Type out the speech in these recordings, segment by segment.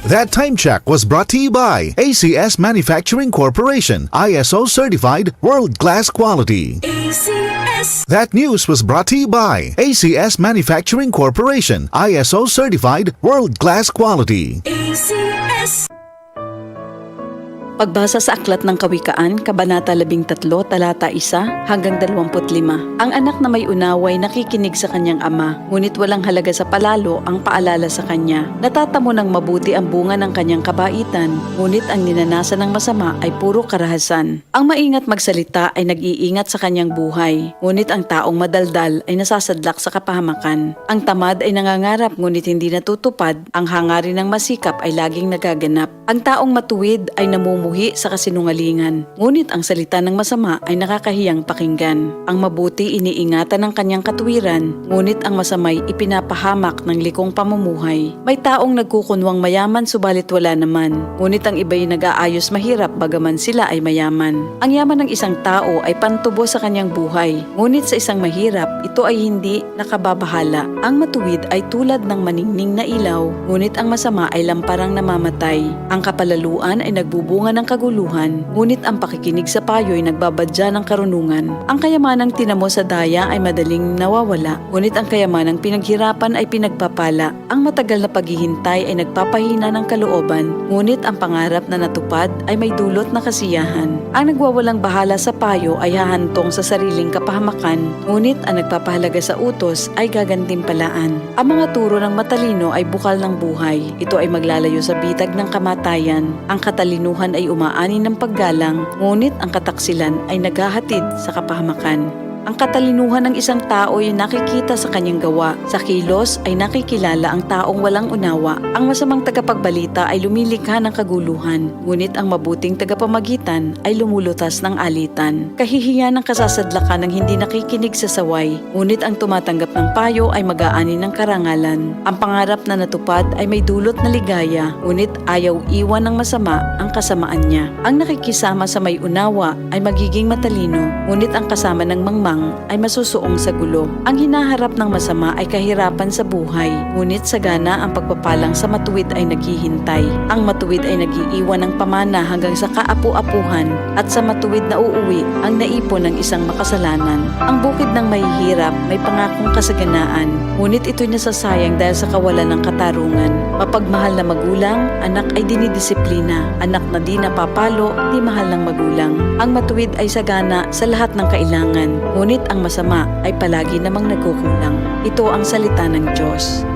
That time check was brought to you by ACS Manufacturing Corporation, ISO certified world-class quality. ACS. That news was brought to you by ACS Manufacturing Corporation, ISO certified world-class quality. ACS. Pagbasa sa Aklat ng Kawikaan, Kabanata 13, talata 1 hanggang 25. Ang anak na may unaway nakikinig sa kanyang ama, ngunit walang halaga sa palalo ang paalala sa kanya. Natatamo ng mabuti ang bunga ng kanyang kabaitan, ngunit ang ninanasan ng masama ay puro karahasan. Ang maingat magsalita ay nag-iingat sa kanyang buhay, ngunit ang taong madaldal ay nasasadlak sa kapahamakan. Ang tamad ay nangangarap ngunit hindi natutupad, ang hangarin ng masikap ay laging nagaganap. Ang taong matuwid ay namumuhay sa kasinungalingan, ngunit ang salita ng masama ay nakakahiyang pakinggan. Ang mabuti iniingatan ng kanyang katuwiran, ngunit ang masamay ipinapahamak ng likong pamumuhay. May taong nagkukunwang mayaman subalit wala naman, ngunit ang iba'y nag-aayos mahirap bagaman sila ay mayaman. Ang yaman ng isang tao ay pantubo sa kanyang buhay, ngunit sa isang mahirap, ito ay hindi nakababahala. Ang matuwid ay tulad ng maningning na ilaw, ngunit ang masama ay lamparang namamatay. Ang kapalaluan ay nagbubunga ng kaguluhan, ngunit ang pakikinig sa payo ay nagbabadya ng karunungan. Ang kayamanang tinamo sa daya ay madaling nawawala, ngunit ang kayamanang pinaghirapan ay pinagpapala. Ang matagal na paghihintay ay nagpapahina ng kalooban, ngunit ang pangarap na natupad ay may dulot na kasiyahan. Ang nagwawalang bahala sa payo ay hahantong sa sariling kapahamakan, ngunit ang nagpapahalaga sa utos ay gagantimpalaan. Ang mga turo ng matalino ay bukal ng buhay. Ito ay maglalayo sa bitag ng kamatayan. Ang katalinuhan ay umaani ng paggalang, ngunit ang kataksilan ay naghahatid sa kapahamakan. Ang katalinuhan ng isang tao ay nakikita sa kanyang gawa. Sa kilos ay nakikilala ang taong walang unawa. Ang masamang tagapagbalita ay lumilikha ng kaguluhan, ngunit ang mabuting tagapamagitan ay lumulutas ng alitan. Kahihiyan ng kasasadlakan ng hindi nakikinig sa saway, ngunit ang tumatanggap ng payo ay mag-aani ng karangalan. Ang pangarap na natupad ay may dulot na ligaya, ngunit ayaw iwan ng masama ang kasamaan niya. Ang nakikisama sa may unawa ay magiging matalino, ngunit ang kasama ng mangmang ay masusuong sa gulo. Ang hinaharap ng masama ay kahirapan sa buhay, ngunit sagana ang pagpapalang sa matuwid ay naghihintay. Ang matuwid ay nag-iiwan ng pamana hanggang sa kaapu-apuhan, at sa matuwid na uuwi ang naipon ng isang makasalanan. Ang bukid ng mahihirap may pangakong kasaganaan, ngunit ito'y nasasayang dahil sa kawalan ng katarungan. Mapagmahal na magulang, anak ay dinidisiplina. Anak na di napapalo, di mahal ng magulang. Ang matuwid ay sagana sa lahat ng kailangan, ngunit ang masama ay palagi namang nagkukulang. Ito ang salita ng Diyos.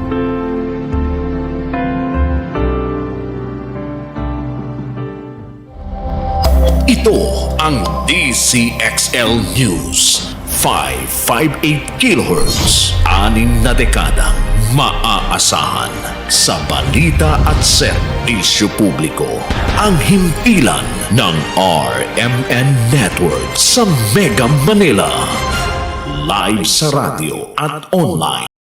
Ito ang DCXL News. 558 kHz. 6 na dekadang maaasahan sa balita at serbisyo publiko. Ang himpilan ng RMN Network sa Mega Manila. Live sa radyo at online.